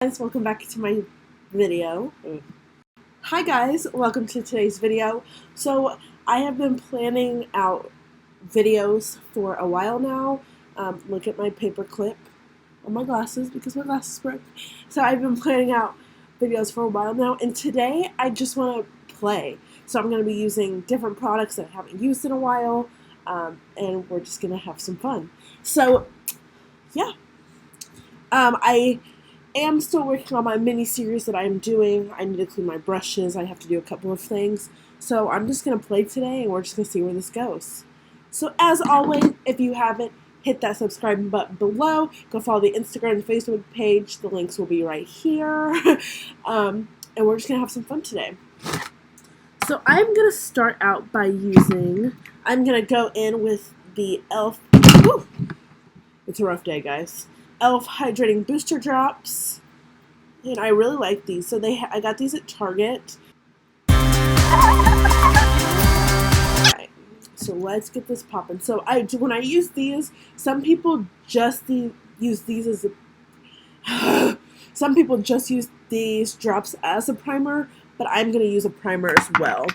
Guys, welcome back to my video. Hi guys, welcome to today's video. So I have been planning out videos for a while now. Look at my paper clip on my glasses because my glasses broke. So I've been planning out videos for a while now, and today I just want to play. So I'm going to be using different products that I haven't used in a while, and we're just going to have some fun. So yeah, I am still working on my mini-series that I'm doing. I need to clean my brushes. I have to do a couple of things. So I'm just going to play today, and we're just going to see where this goes. So as always, if you haven't, hit that subscribe button below. Go follow the Instagram and Facebook page. The links will be right here. And we're just going to have some fun today. So I'm going to start out by I'm going to go in with the e.l.f. Woo! It's a rough day, guys. e.l.f. Hydrating Booster Drops, and I really like these. So I got these at Target. Right, so let's get this popping. So when I use these, some people just use these as a some people just use these drops as a primer, but I'm gonna use a primer as well.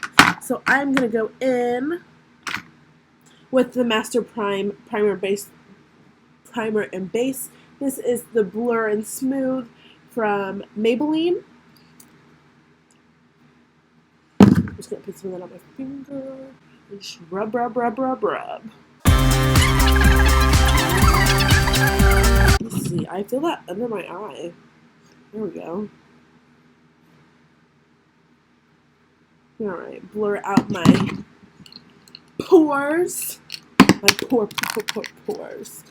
So I'm gonna go in with the Master Primer and base. This is the Blur and Smooth from Maybelline. I'm just going to put some of that on my finger and just rub. Let's see, I feel that under my eye. There we go. Alright, blur out my pores. My pores.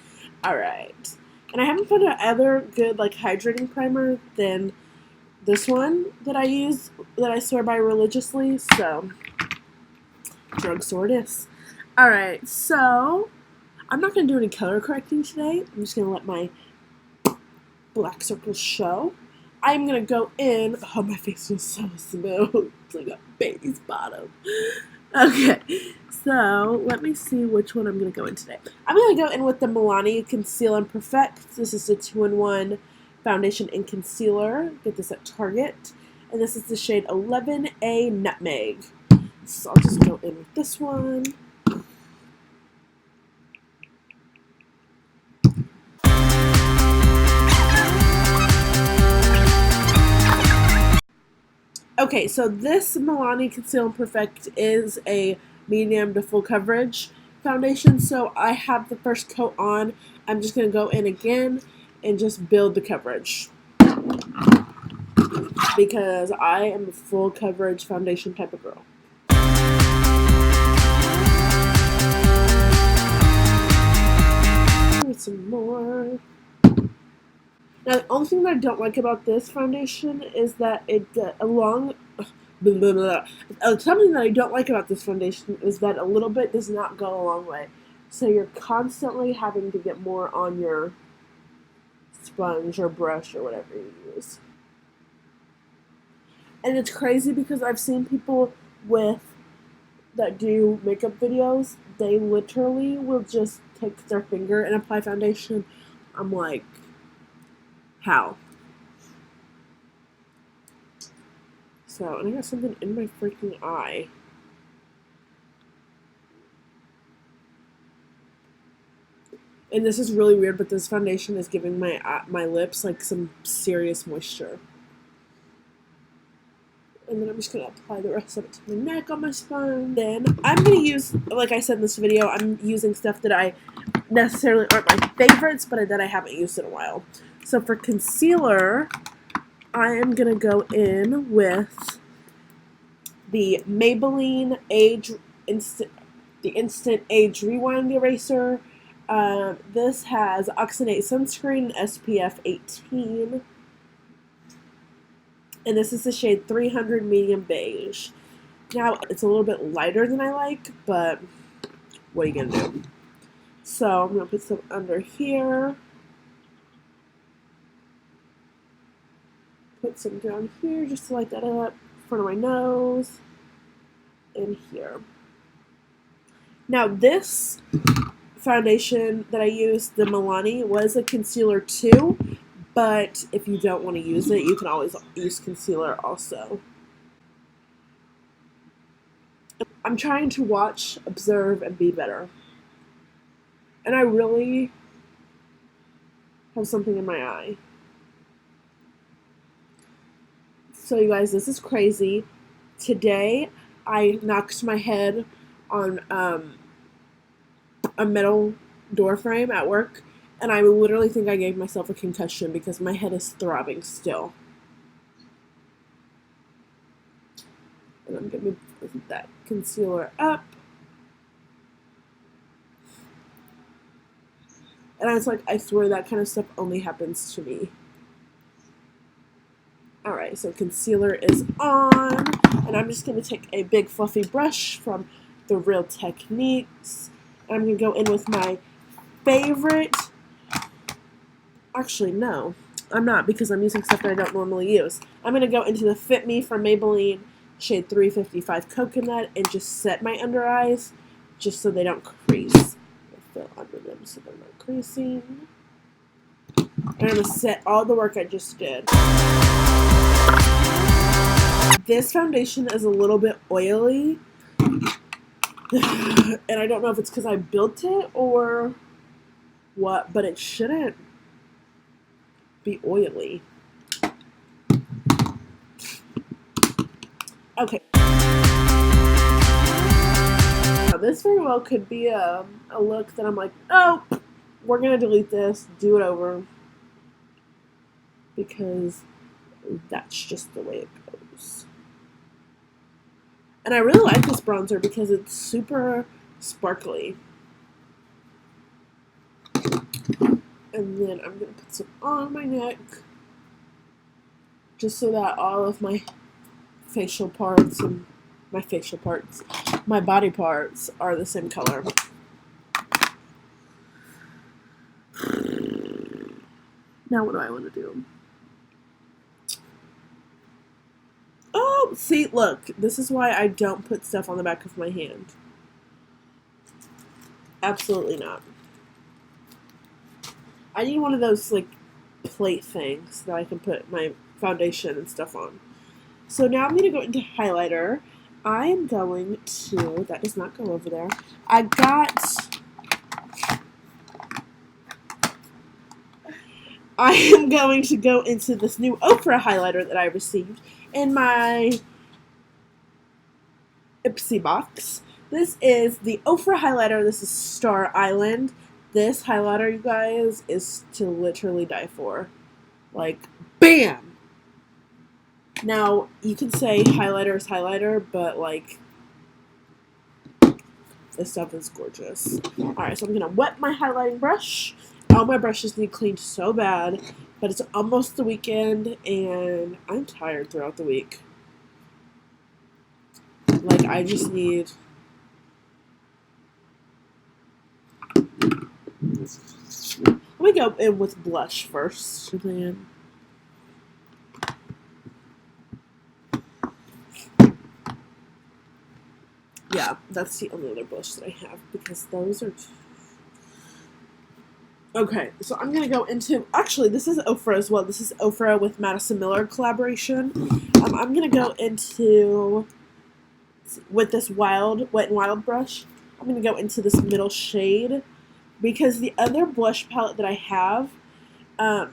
Alright. And I haven't found another good hydrating primer than this one that I swear by religiously, so drugstore it is. Alright, so I'm not going to do any color correcting today. I'm just going to let my black circles show. I'm going to go in. Oh, my face feels so smooth. It's like a baby's bottom. Okay, so let me see which one I'm going to go in today. I'm going to go in with the Milani Conceal and Perfect. This is the 2-in-1 foundation and concealer. Get this at Target. And this is the shade 11A Nutmeg. So I'll just go in with this one. Okay, so this Milani Conceal and Perfect is a medium to full coverage foundation, so I have the first coat on. I'm just going to go in again and just build the coverage, because I am a full coverage foundation type of girl. Some more. Now, the only thing that I don't like about this foundation is that something that I don't like about this foundation is that a little bit does not go a long way. So you're constantly having to get more on your sponge or brush or whatever you use. And it's crazy because I've seen people that do makeup videos, they literally will just take their finger and apply foundation. I'm like, how? So, and I got something in my freaking eye. And this is really weird, but this foundation is giving my lips some serious moisture. And then I'm just going to apply the rest of it to my neck on my spine. Then I'm going to use, like I said in this video, I'm using stuff that I necessarily aren't my favorites, but that I haven't used in a while. So for concealer, I am going to go in with the Maybelline Instant Age Rewind Eraser. This has Oxidate Sunscreen, SPF 18. And this is the shade 300 Medium Beige. Now, it's a little bit lighter than I like, but what are you going to do? So I'm going to put some under here. Put some down here just to light that up, in front of my nose, and here. Now this foundation that I used, the Milani, was a concealer too, but if you don't want to use it, you can always use concealer also. I'm trying to watch, observe, and be better. And I really have something in my eye. So you guys, this is crazy. Today, I knocked my head on a metal door frame at work, and I literally think I gave myself a concussion because my head is throbbing still. And I'm going to put that concealer up. And I was like, I swear that kind of stuff only happens to me. Alright, so concealer is on. And I'm just going to take a big fluffy brush from the Real Techniques. And I'm going to go in with my favorite. Actually, no. I'm not, because I'm using stuff that I don't normally use. I'm going to go into the Fit Me from Maybelline shade 355 Coconut and just set my under eyes just so they don't crease. Fill under them so they're not creasing. And I'm going to set all the work I just did. This foundation is a little bit oily. And I don't know if it's because I built it or what, but it shouldn't be oily. Okay. Now, this very well could be a look that I'm like, oh, we're going to delete this, do it over. Because that's just the way it goes. And I really like this bronzer because it's super sparkly. And then I'm going to put some on my neck. Just so that all of my facial parts and my body parts are the same color. Now what do I want to do? Oh, see, look. This is why I don't put stuff on the back of my hand. Absolutely not. I need one of those, like, plate things that I can put my foundation and stuff on. So now I'm going to go into highlighter. I am going to... That does not go over there. I am going to go into this new Ofra highlighter that I received in my Ipsy box. This is the Ofra highlighter. This is Star Island. This highlighter, you guys, is to literally die for. Like, bam! Now, you can say highlighter is highlighter, but, like, this stuff is gorgeous. Alright, so I'm going to wet my highlighting brush. All my brushes need cleaned so bad, but it's almost the weekend, and I'm tired throughout the week. Like, I just need... Let me go in with blush first. Yeah, that's the only other blush that I have, because those are... Okay, so I'm going to go into... Actually, this is Ofra as well. This is Ofra with Madison Miller collaboration. I'm going to go into... With this Wet n Wild brush, I'm going to go into this middle shade. Because the other blush palette that I have, I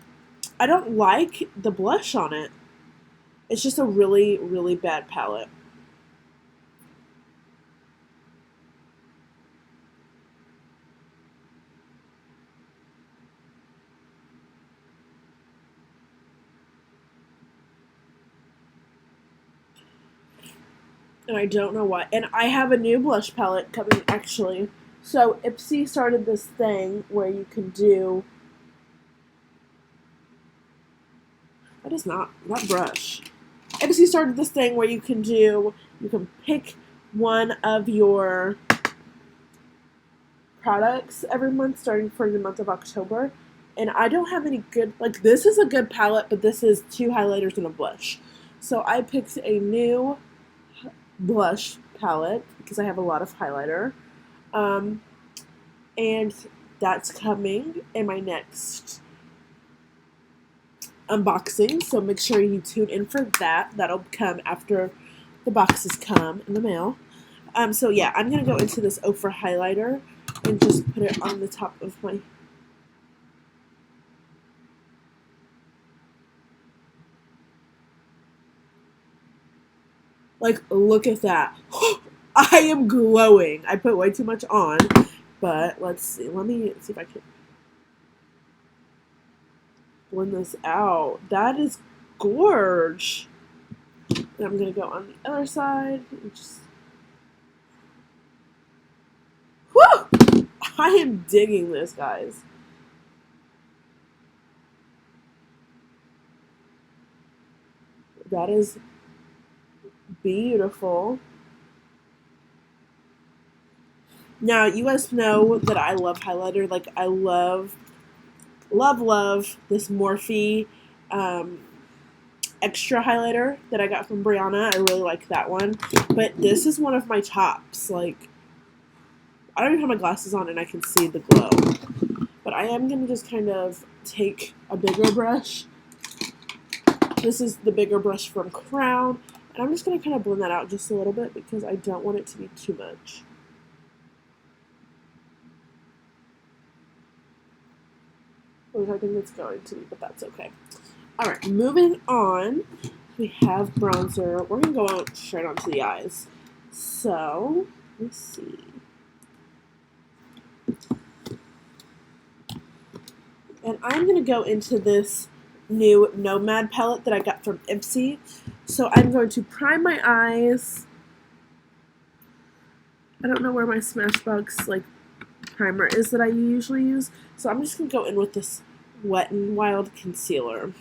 don't like the blush on it. It's just a really, really bad palette. And I don't know why. And I have a new blush palette coming, actually. So, Ipsy started this thing where you can do... That is not brush. Ipsy started this thing where you can pick one of your products every month, starting for the month of October. And I don't have any good... Like, this is a good palette, but this is 2 highlighters and a blush. So, I picked a new blush palette because I have a lot of highlighter. And that's coming in my next unboxing, so make sure you tune in for that. That'll come after the boxes come in the mail. So yeah, I'm going to go into this Ofra highlighter and just put it on the top of my... Like, look at that. I am glowing. I put way too much on, but let's see. Let me see if I can blend this out. That is gorge. And I'm going to go on the other side and just... Whew! I am digging this, guys. That is beautiful. Now, you guys know that I love highlighter. Like, I love this Morphe extra highlighter that I got from Brianna. I really like that one. But this is one of my tops. Like, I don't even have my glasses on and I can see the glow. But I am going to just kind of take a bigger brush. This is the bigger brush from Crown. And I'm just going to kind of blend that out just a little bit because I don't want it to be too much. Which I think it's going to be, but that's okay. Alright, moving on. We have bronzer. We're going to go out straight onto the eyes. So, let's see. And I'm going to go into this new Nomad palette that I got from Ipsy. So I'm going to prime my eyes. I don't know where my Smashbox like primer is that I usually use. So I'm just going to go in with this Wet n Wild concealer.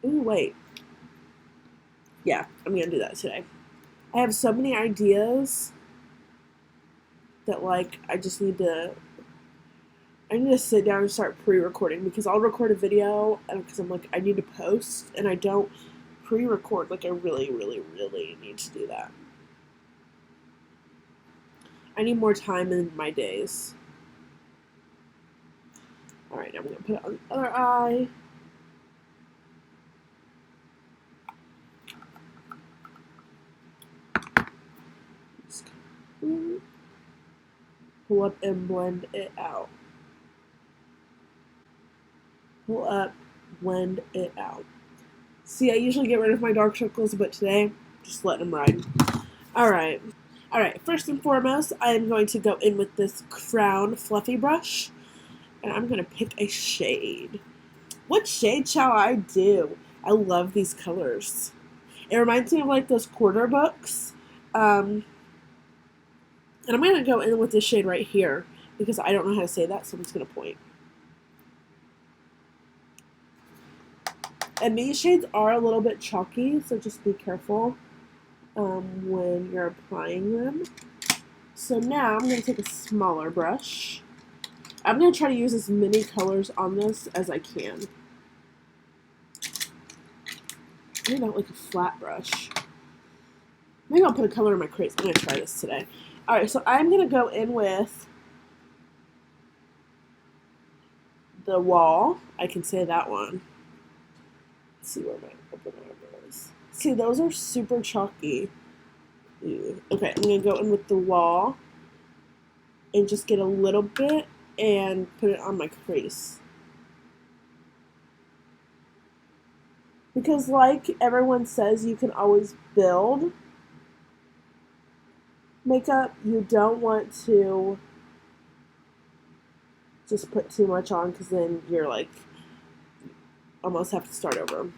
Ooh, wait. Yeah, I'm going to do that today. I have so many ideas that, like, I need to sit down and start pre-recording because I'll record a video because I'm like, I need to post and I don't pre-record. Like, I really, really, really need to do that. I need more time in my days. Alright, now I'm going to put it on the other eye. Pull up and blend it out. Pull up, blend it out. See, I usually get rid of my dark circles, but today, just letting them ride. Alright. Alright, first and foremost, I am going to go in with this Crown Fluffy brush. And I'm going to pick a shade. What shade shall I do? I love these colors. It reminds me of like those quarter books. And I'm going to go in with this shade right here because I don't know how to say that, so I'm just going to point. And these shades are a little bit chalky, so just be careful when you're applying them. So now I'm going to take a smaller brush. I'm going to try to use as many colors on this as I can. I don't like a flat brush. Maybe I'll put a color in my crease. I'm going to try this today. Alright, so I'm going to go in with the Wall. I can say that one. Let's see where my open arm is. See, those are super chalky. Ew. Okay, I'm going to go in with the Wall and just get a little bit and put it on my crease. Because like everyone says, you can always build makeup. You don't want to just put too much on because then you're like almost have to start over.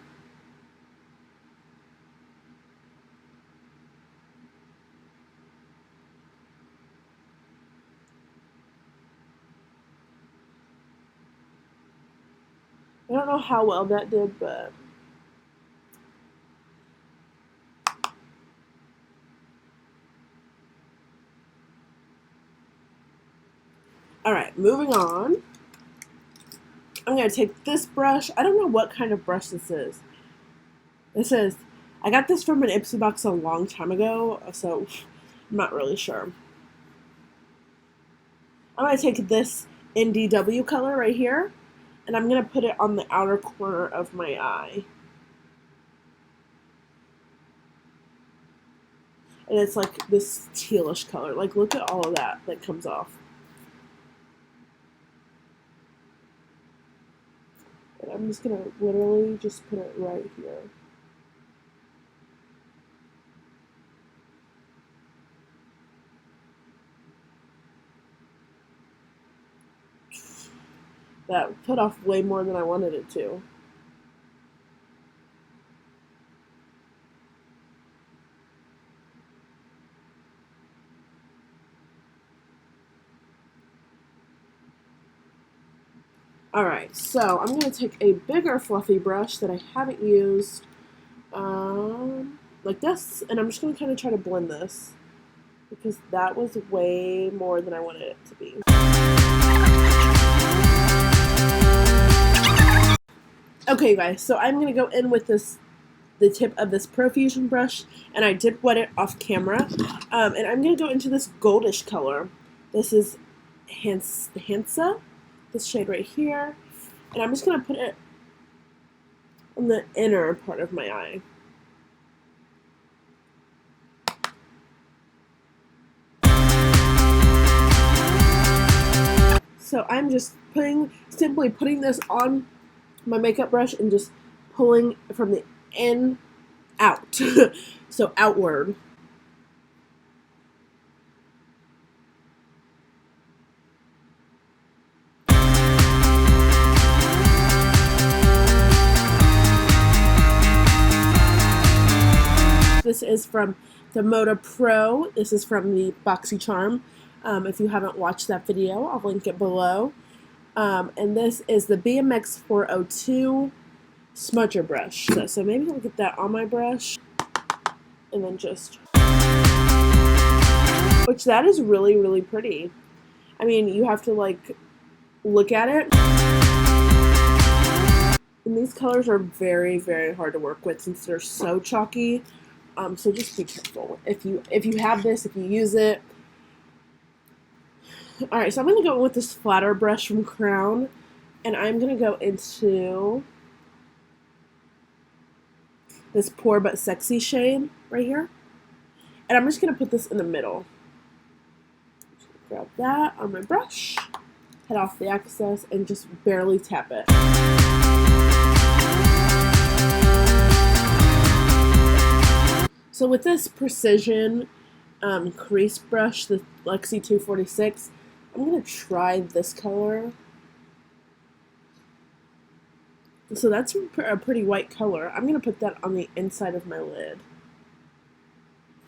I don't know how well that did, but alright, moving on. I'm going to take this brush. I don't know what kind of brush this is. This is, I got this from an Ipsy box a long time ago, so I'm not really sure. I'm going to take this NDW color right here, and I'm going to put it on the outer corner of my eye. And it's like this tealish color. Like, look at all of that comes off. And I'm just going to literally just put it right here. That put off way more than I wanted it to. Alright, so I'm going to take a bigger fluffy brush that I haven't used, like this, and I'm just going to kind of try to blend this, because that was way more than I wanted it to be. Okay guys, so I'm going to go in with the tip of this Profusion brush, and I did wet it off camera, and I'm going to go into this goldish color. This is Hansa. This shade right here, and I'm just going to put it on the inner part of my eye. So I'm just simply putting this on my makeup brush and just pulling from the in out, so outward. This is from the Moda Pro. This is from the Boxycharm. If you haven't watched that video, I'll link it below. And this is the BMX 402 smudger brush. So maybe I'll get that on my brush. And then just... Which that is really, really pretty. I mean, you have to, like, look at it. And these colors are very, very hard to work with since they're so chalky. So just be careful. If you have this, if you use it. Alright, so I'm going to go with this flatter brush from Crown. And I'm going to go into this Poor But Sexy shade right here. And I'm just going to put this in the middle. Grab that on my brush. Head off the excess and just barely tap it. So with this Precision crease brush, the Lexi 246, I'm going to try this color. So that's a pretty white color. I'm going to put that on the inside of my lid.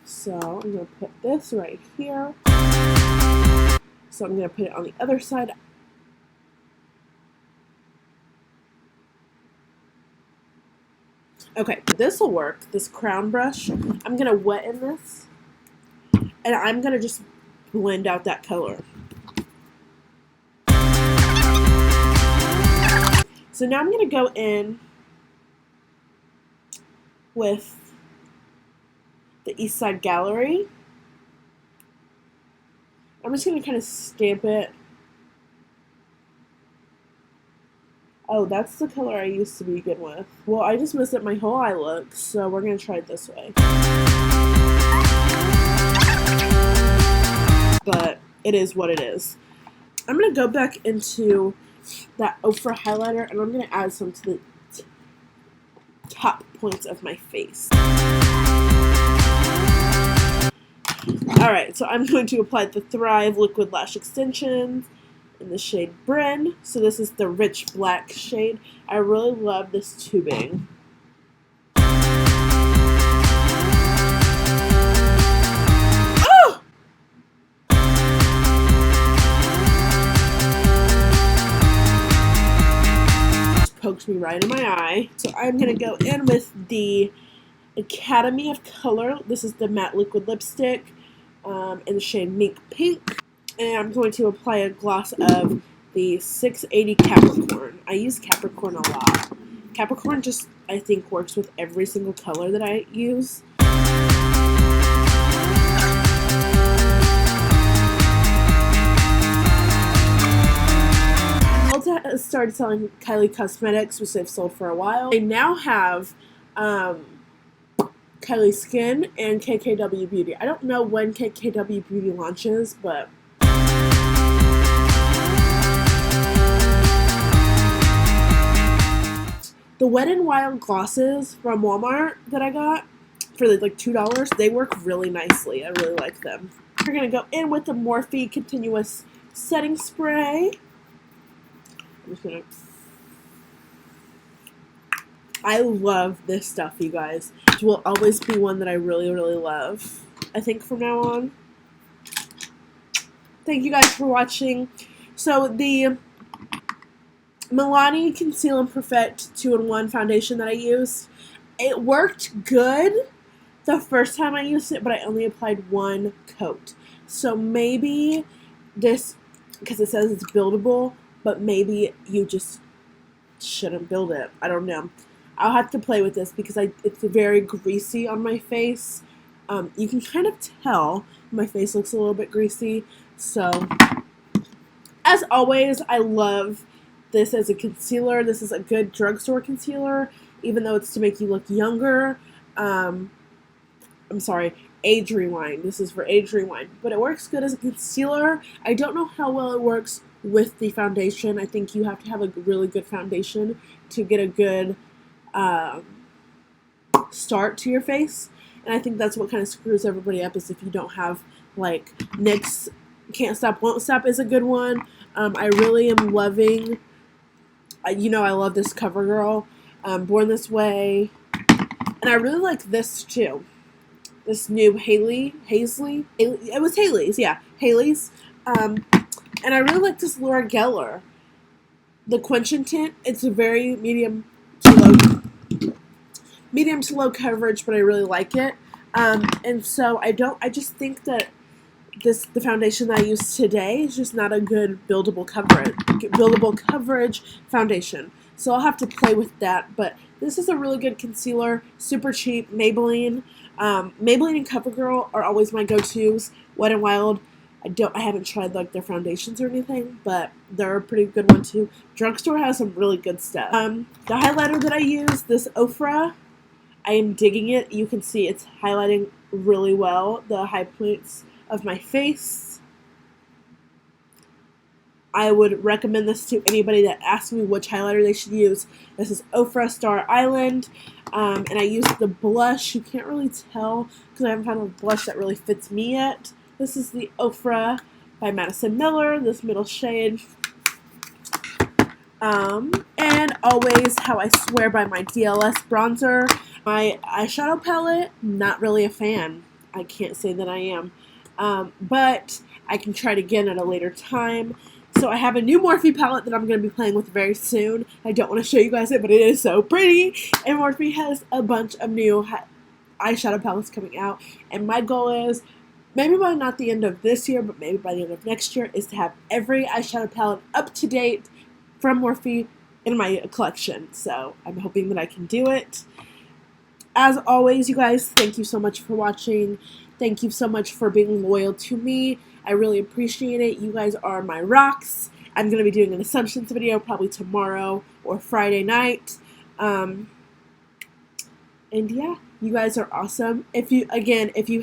So I'm going to put this right here. So I'm going to put it on the other side. Okay, this will work. This Crown brush, I'm going to wet in this, and I'm going to just blend out that color. So now I'm going to go in with the East Side Gallery. I'm just going to kind of stamp it. Oh, that's the color I used to begin with. Well, I just messed up my whole eye look, so we're going to try it this way. But it is what it is. I'm going to go back into that Ofra highlighter, and I'm going to add some to the top points of my face. Alright, so I'm going to apply the Thrive Liquid Lash Extensions in the shade Bryn. So this is the rich black shade. I really love this tubing. Oh! Just pokes me right in my eye. So I'm going to go in with the Academy of Color. This is the matte liquid lipstick in the shade Mink Pink. And I'm going to apply a gloss of the 680 Capricorn. I use Capricorn a lot. Capricorn just, I think, works with every single color that I use. has started selling Kylie Cosmetics, which they've sold for a while. They now have Kylie Skin and KKW Beauty. I don't know when KKW Beauty launches, but the Wet n Wild glosses from Walmart that I got for like $2, they work really nicely. I really like them. We're going to go in with the Morphe Continuous Setting Spray. I'm just going to... I love this stuff, you guys. It will always be one that I really, really love, I think, from now on. Thank you guys for watching. So, the Milani Conceal and Perfect 2-in-1 foundation that I used, it worked good the first time I used it, but I only applied one coat. So maybe this, because it says it's buildable, but maybe you just shouldn't build it. I don't know. I'll have to play with this because it's very greasy on my face. You can kind of tell my face looks a little bit greasy. So, as always, I love this as a concealer. This is a good drugstore concealer, even though it's to make you look younger. I'm sorry, age rewind. This is for age rewind. But it works good as a concealer. I don't know how well it works with the foundation. I think you have to have a really good foundation to get a good start to your face. And I think that's what kind of screws everybody up, is if you don't have, like, NYX Can't Stop, Won't Stop is a good one. I really am loving, you know, I love this CoverGirl, Born This Way. And I really like this, too. This new Haley, it was Haley's, yeah, Haley's. And I really like this Laura Geller, the Quenching Tint. It's a very medium to low coverage, but I really like it. And so I just think that the foundation that I use today is just not a good buildable coverage foundation. So I'll have to play with that, but this is a really good concealer, super cheap, Maybelline. Maybelline and CoverGirl are always my go-tos. Wet n Wild, I haven't tried like their foundations or anything, but they're a pretty good one too. Drugstore has some really good stuff. The highlighter that I use, this Ofra, I am digging it. You can see it's highlighting really well the high points of my face. I would recommend this to anybody that asks me which highlighter they should use. This is Ofra Star Island, and I use the blush. You can't really tell because I haven't found a blush that really fits me yet. This is the Ofra by Madison Miller, this middle shade. And always how I swear by my DLS bronzer. My eyeshadow palette, not really a fan. I can't say that I am. But I can try it again at a later time. So I have a new Morphe palette that I'm going to be playing with very soon. I don't want to show you guys it, but it is so pretty. And Morphe has a bunch of new eyeshadow palettes coming out. And my goal is, maybe by not the end of this year, but maybe by the end of next year, is to have every eyeshadow palette up to date from Morphe in my collection. So I'm hoping that I can do it. As always, you guys, thank you so much for watching. Thank you so much for being loyal to me. I really appreciate it. You guys are my rocks. I'm going to be doing an Assumptions video probably tomorrow or Friday night. And yeah, you guys are awesome. If you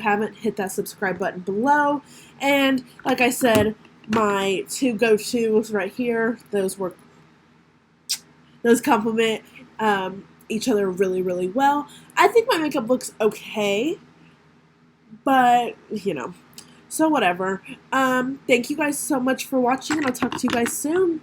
haven't, hit that subscribe button below. And like I said, my two go-tos right here, those complement each other really, really well. I think my makeup looks okay, but, you know, so whatever. Thank you guys so much for watching, and I'll talk to you guys soon.